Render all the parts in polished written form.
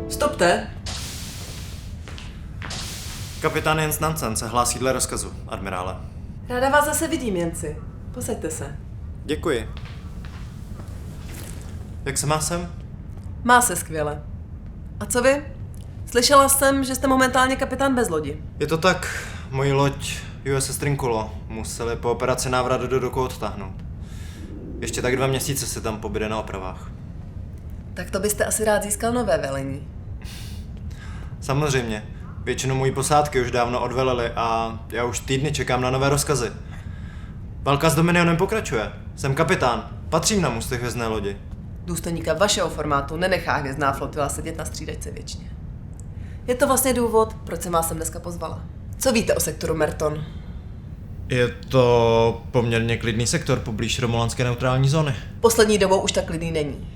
Stopte! Kapitán Jens Nansen se hlásí dle rozkazu, admirále. Ráda vás zase vidím, Jenci. Posaďte se. Děkuji. Jak se má sem? Má se skvěle. A co vy? Slyšela jsem, že jste momentálně kapitán bez lodi. Je to tak, moji loď USS Trinculo museli po operaci návrat do doku odtáhnout. Ještě tak 2 měsíce se tam pobyde na opravách. Tak to byste asi rád získal nové velení. Samozřejmě. Většinu mojí posádky už dávno odvelili a já už týdny čekám na nové rozkazy. Válka s Dominionem pokračuje. Jsem kapitán. Patřím na můstek hvězdné lodi. Důstojníka vašeho formátu nenechá hvězdná flotila sedět na střídačce věčně. Je to vlastně důvod, proč jsem vás sem dneska pozvala. Co víte o sektoru Merton? Je to poměrně klidný sektor poblíž romulanské neutrální zóny. Poslední dobou už tak klidný není.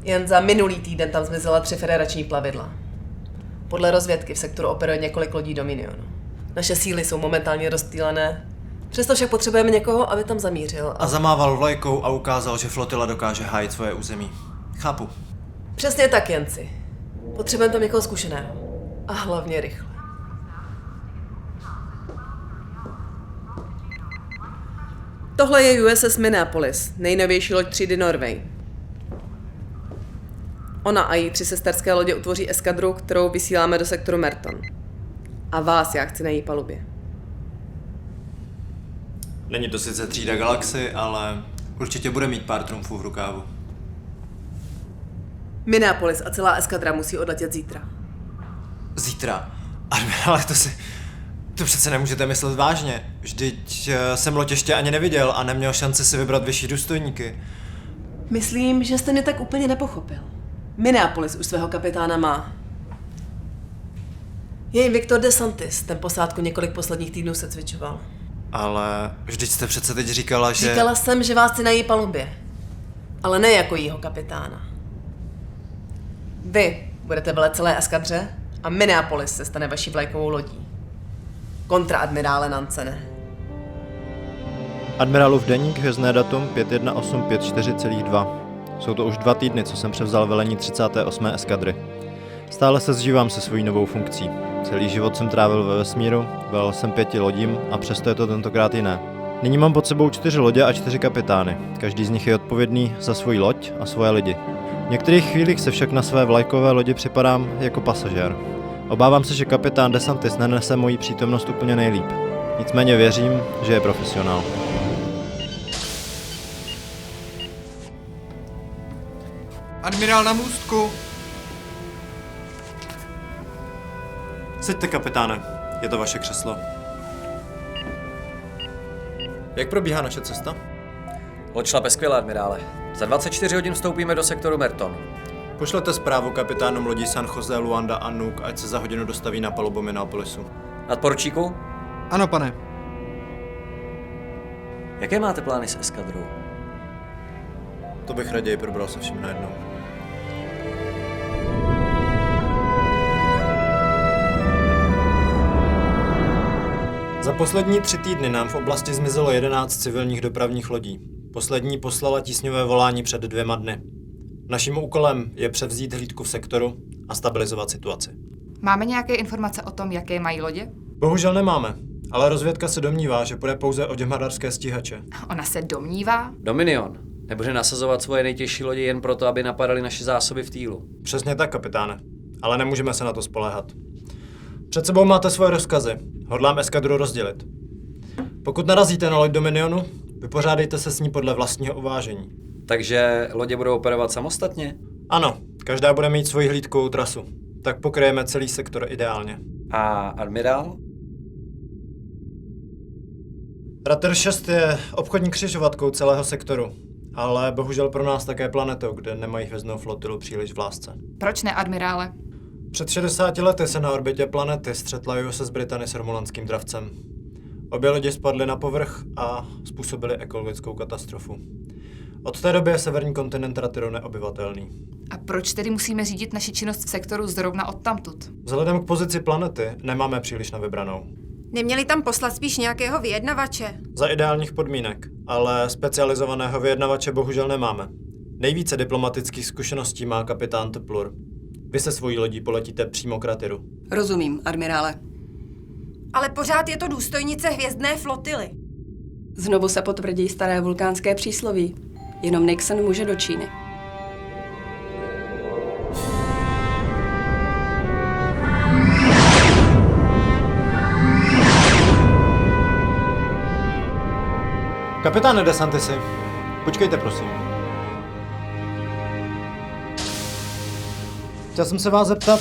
Jen za minulý týden tam zmizela 3 federační plavidla. Podle rozvědky v sektoru operuje několik lodí Dominionu. Naše síly jsou momentálně rozptýlené, přesto však potřebujeme někoho, aby tam zamířil. A zamával vlajkou a ukázal, že flotila dokáže hájit svoje území. Chápu. Přesně tak, Jenci. Potřebujeme tam někoho zkušeného. A hlavně rychle. Tohle je USS Minneapolis, nejnovější loď třídy Norway. Ona a její 3 sesterské lodě utvoří eskadru, kterou vysíláme do sektoru Merton. A vás já chci na její palubě. Není to sice třída Galaxy, ale určitě bude mít pár trumfů v rukávu. Minneapolis a celá eskadra musí odletět zítra. Zítra? Ale to přece nemůžete myslet vážně. Vždyť jsem loď ještě ani neviděl a neměl šanci si vybrat vyšší důstojníky. Myslím, že jste mě tak úplně nepochopil. Minneapolis už svého kapitána má. Je jim Victor DeSantis, ten posádku několik posledních týdnů se cvičoval. Ale vždyť jste přece teď říkala, že... Říkala jsem, že vás chci na její palubě. Ale ne jako jího kapitána. Vy budete velet celé eskadře a Minneapolis se stane vaší vlajkovou lodí. Kontraadmirále Nansene. Admirálův deník, hvězdné datum 51854,2. Jsou to už 2 týdny, co jsem převzal velení 38. eskadry. Stále se zžívám se svojí novou funkcí. Celý život jsem trávil ve vesmíru, velel jsem 5 lodím a přesto je to tentokrát jiné. Nyní mám pod sebou 4 lodě a 4 kapitány. Každý z nich je odpovědný za svoji loď a svoje lidi. V některých chvílích se však na své vlajkové lodi připadám jako pasažér. Obávám se, že kapitán DeSantis nenese moji přítomnost úplně nejlíp. Nicméně věřím, že je profesionál. Admirál na můstku. Seďte, kapitáne. Je to vaše křeslo. Jak probíhá naše cesta? Loď šlape skvěle, admirále. Za 24 hodin vstoupíme do sektoru Merton. Pošlete zprávu kapitánům lodí San Jose, Luanda a Nuuk, ať se za hodinu dostaví na palubu Minneapolisu. Nadporučíku, Ano, pane. jaké máte plány s eskadrou? To bych raději probral se vším najednou. Za poslední 3 týdny nám v oblasti zmizelo 11 civilních dopravních lodí. Poslední poslala tísňové volání před 2 dny. Naším úkolem je převzít hlídku v sektoru a stabilizovat situaci. Máme nějaké informace o tom, jaké mají lodě? Bohužel nemáme, ale rozvědka se domnívá, že půjde pouze o děmhadarské stíhače. Ona se domnívá? Dominion nebude nasazovat svoje nejtěžší lodi jen proto, aby napadali naše zásoby v týlu. Přesně tak, kapitáne, ale nemůžeme se na to spoléhat. Před sebou máte svoje rozkazy, hodlám eskadru rozdělit. Pokud narazíte na loď Dominionu, vypořádejte se s ní podle vlastního uvážení. Takže lodě budou operovat samostatně? Ano, každá bude mít svoji hlídkovou trasu. Tak pokryjeme celý sektor ideálně. A admirál? Rater 6 je obchodní křižovatkou celého sektoru, ale bohužel pro nás také planetou, kde nemají hvězdnou flotilu příliš v lásce. Proč ne, admirále? Před 60 lety se na orbitě planety střetla USS Britannie s romulanským dravcem. Obě lodi spadly na povrch a způsobily ekologickou katastrofu. Od té doby je severní kontinent Rateru neobyvatelný. A proč tedy musíme řídit naši činnost v sektoru zrovna odtamtud? Vzhledem k pozici planety nemáme příliš na vybranou. Neměli tam poslat spíš nějakého vyjednavače? Za ideálních podmínek, ale specializovaného vyjednavače bohužel nemáme. Nejvíce diplomatických zkušeností má kapitán Teplur. Vy se svojí lodí poletíte přímo k Rateru. Rozumím, admirále. Ale pořád je to důstojnice hvězdné flotily. Znovu se potvrdí staré vulkánské přísloví. Jenom Nixon může do Číny. Kapitáne Desantisi, počkejte prosím. Chtěl jsem se vás zeptat...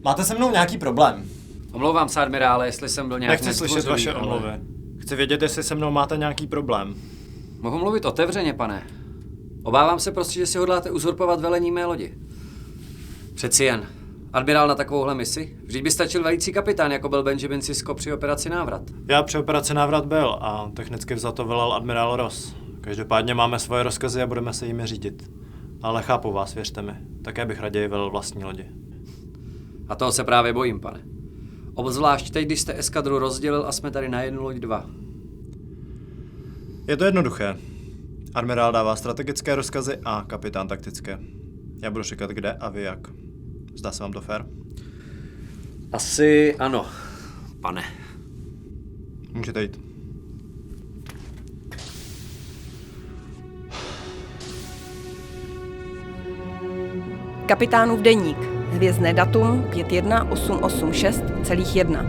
Máte se mnou nějaký problém? Omlouvám se, admirále, jestli jsem byl nějak Nechci slyšet nestvořilý, vaše ale- omluvy. Chci vědět, jestli se mnou máte nějaký problém. Mohu mluvit otevřeně, pane. Obávám se prostě, že si hodláte uzurpovat velení mé lodi. Přeci jen. Admirál na takovouhle misi? Vždyť by stačil velící kapitán, jako byl Benjamin Sisko při operaci Návrat. Já při operaci Návrat byl a technicky vzato velel admirál Ross. Každopádně máme svoje rozkazy a budeme se jimi řídit. Ale chápu vás, věřte mi. Také bych raději velel vlastní lodi. A toho se právě bojím, pane. Obzvlášť teď, když jste eskadru rozdělil a jsme tady na jednu loď dva. Je to jednoduché. Admirál dává strategické rozkazy a kapitán taktické. Já budu říkat kde a vy jak. Zdá se vám to fér? Asi ano, pane. Můžete jít. Kapitánův deník. Hvězdné datum 51886,1.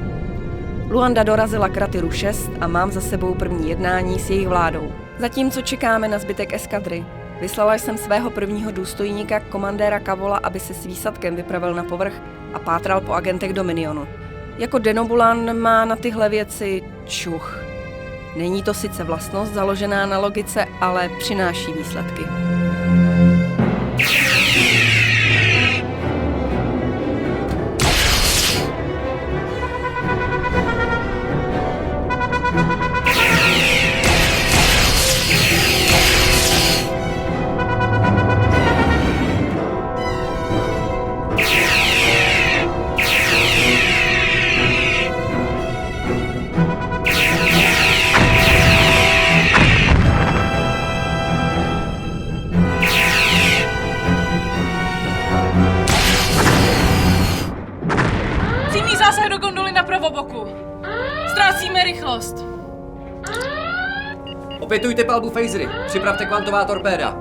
Luanda dorazila k Rateru 6 a mám za sebou první jednání s jejich vládou. Zatímco čekáme na zbytek eskadry, vyslala jsem svého prvního důstojníka, komandéra Kavola, aby se s výsadkem vypravil na povrch a pátral po agentech Dominionu. Jako Denobulan má na tyhle věci čuch. Není to sice vlastnost založená na logice, ale přináší výsledky. Přímý zásah do gondoly na pravoboku. Ztrácíme rychlost. Opětujte palbu phasery. Připravte kvantová torpéda.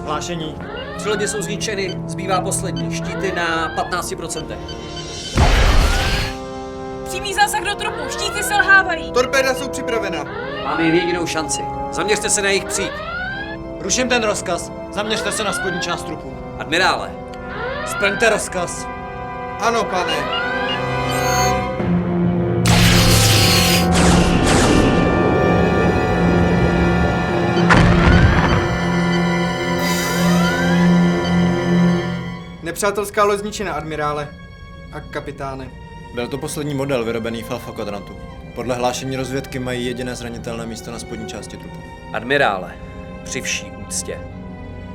Hlášení. 3 lodě jsou zničeny, zbývá poslední. Štíty na 15%. Přímý zásah do trupu. Štíty selhávají. Torpéda jsou připravena. Máme jen jedinou šanci. Zaměřte se na jejich příď. Ruším ten rozkaz. Zaměřte se na spodní část trupu. Admirále. Splňte rozkaz. Ano, pane. Nepřátelská loď zničena, admirále. A kapitáne. Byl to poslední model vyrobený v Alpha kvadrantu. Podle hlášení rozvědky mají jediné zranitelné místo na spodní části trupu. Admirále, při vší úctě.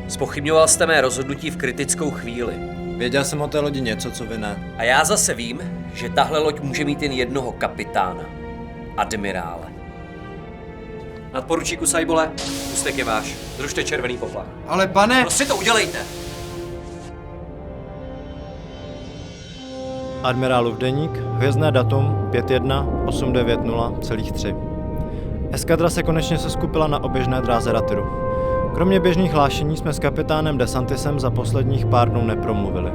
Zpochybňoval jste mé rozhodnutí v kritickou chvíli. Věděl jsem o té lodi něco, co vy ne. A já zase vím, že tahle loď může mít jen jednoho kapitána. Admirále. Nadporučíku Sajbole, ústek je váš. Zrušte červený poplach. Ale pane... Prostě to udělejte! Admirálův deník, hvězdné datum 51890,3. Eskadra se konečně seskupila na oběžné dráze Ratiru. Kromě běžných hlášení jsme s kapitánem Desantisem za posledních pár dnů nepromluvili.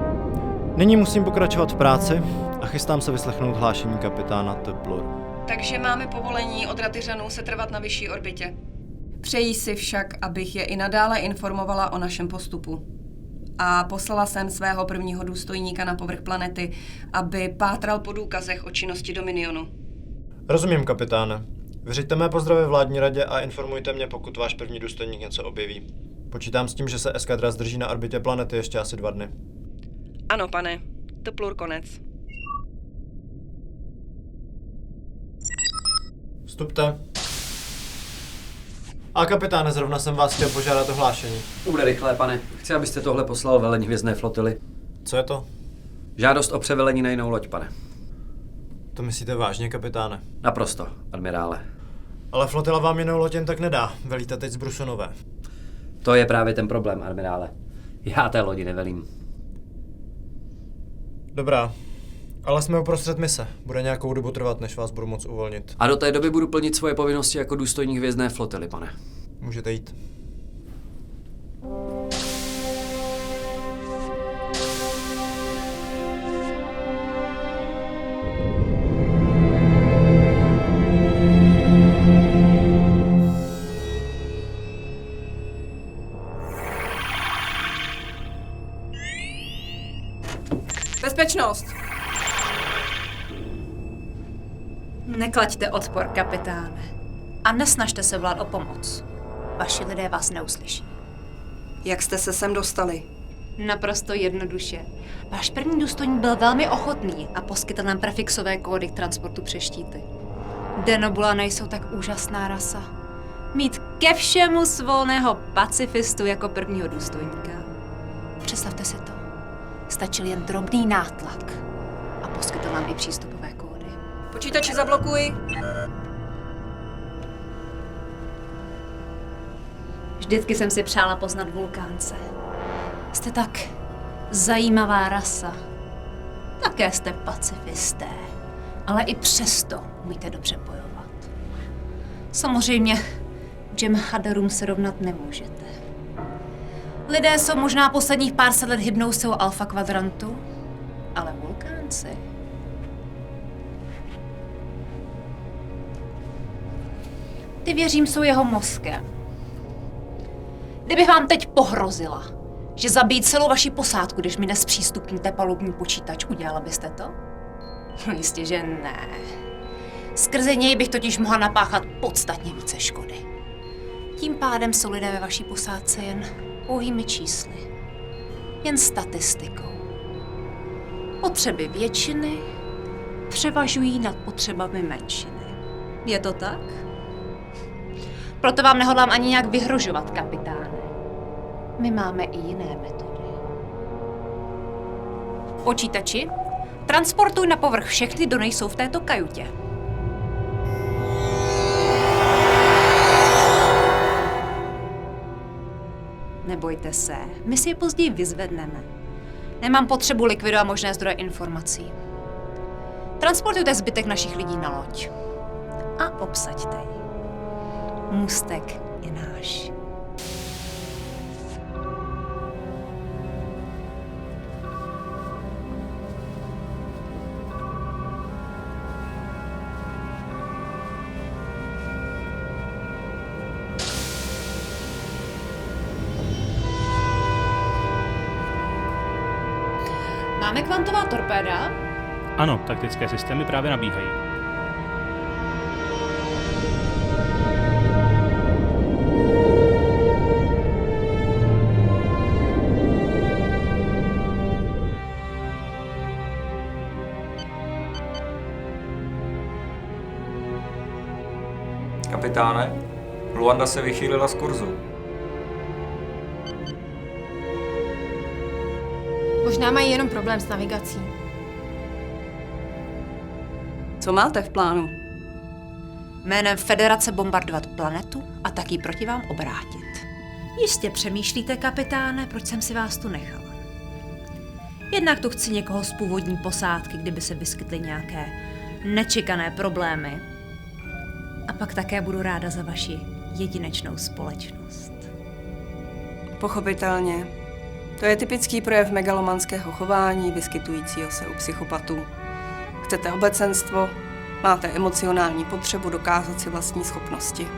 Nyní musím pokračovat v práci a chystám se vyslechnout hlášení kapitána Tepluru. Takže máme povolení od Ratiřanů se trvat na vyšší orbitě. Přejí si však, abych je i nadále informovala o našem postupu. A poslala jsem svého prvního důstojníka na povrch planety, aby pátral po důkazech o činnosti Dominionu. Rozumím, kapitáne. Vyřiďte mé pozdravy vládní radě a informujte mě, pokud váš první důstojník něco objeví. Počítám s tím, že se eskadra zdrží na orbitě planety ještě asi 2 dny. Ano, pane. Teplur konec. Vstupte. A kapitáne, zrovna jsem vás chtěl požádat o hlášení. To bude rychlé, pane. Chci, abyste tohle poslal velení hvězdné flotily. Co je to? Žádost o převelení na jinou loď, pane. To myslíte vážně, kapitáne? Naprosto, admirále. Ale flotila vám jinou loď jen tak nedá. Velíte teď z Brusonové. To je právě ten problém, admirále. Já té lodi nevelím. Dobrá. Ale jsme uprostřed mise. Bude nějakou dobu trvat, než vás budu moct uvolnit. A do té doby budu plnit svoje povinnosti jako důstojník hvězdné flotily, pane. Můžete jít. Bezpečnost! Neklaďte odpor, kapitáne. A nesnažte se volat o pomoc. Vaši lidé vás neuslyší. Jak jste se sem dostali? Naprosto jednoduše. Váš první důstojník byl velmi ochotný a poskytl nám prefixové kódy k transportu přes štíty. Denobulané jsou tak úžasná rasa. Mít ke všemu svolného pacifistu jako prvního důstojníka. Představte si to. Stačil jen drobný nátlak a poskytl nám i přístupové kódy. Počítače zablokuj. Vždycky jsem si přála poznat vulkánce. Jste tak zajímavá rasa. Také jste pacifisté, ale i přesto umíte dobře bojovat. Samozřejmě Jem'Hadarům se rovnat nemůžete. Lidé jsou možná posledních pár set let hybnou silou alfa kvadrantu, ale vulkánci... Ty věřím jsou jeho mozkem. Kdybych vám teď pohrozila, že zabijí celou vaši posádku, když mi nezpřístupníte palubní počítač, udělala byste to? No jistě, že ne. Skrze něj bych totiž mohla napáchat podstatně více škody. Tím pádem jsou lidé ve vaší posádce jen pouhými čísly. Jen statistikou. Potřeby většiny převažují nad potřebami menšiny. Je to tak? Proto vám nehodlám ani nějak vyhrožovat, kapitáne. My máme i jiné metody. Počítači, transportuj na povrch všechny, kdo nejsou v této kajutě. Nebojte se, my si je později vyzvedneme. Nemám potřebu likvidovat možné zdroje informací. Transportujte zbytek našich lidí na loď. A obsaďte ji. Můstek je náš. Máme kvantová torpéda? Ano, taktické systémy právě nabíhají. Kapitáne, Luanda se vychýlila z kurzu. Možná mají jenom problém s navigací. Co máte v plánu? Jménem Federace bombardovat planetu a tak ji proti vám obrátit. Jistě přemýšlíte, kapitáne, proč jsem si vás tu nechala. Jednak tu chci někoho z původní posádky, kdyby se vyskytly nějaké nečekané problémy. A pak také budu ráda za vaši jedinečnou společnost. Pochopitelně. To je typický projev megalomanského chování vyskytujícího se u psychopatů. Chcete obecenstvo, máte emocionální potřebu dokázat si vlastní schopnosti.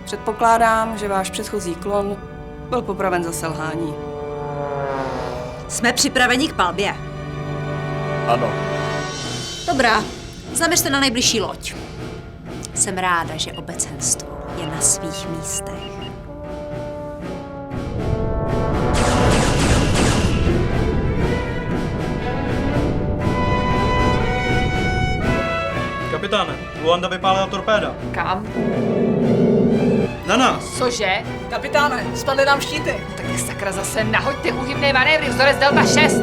Předpokládám, že váš předchozí klon byl popraven za selhání. Jsme připraveni k palbě. Ano. Dobrá, zaměřte na nejbližší loď. Jsem ráda, že obecenstvo je na svých místech. Kapitáne, Luanda vypálila torpéda. Kam? Na nás. Cože? Kapitáne, spadly nám štíty. Tak je sakra zase nahoďte úhybné manévry, vzorec Delta 6.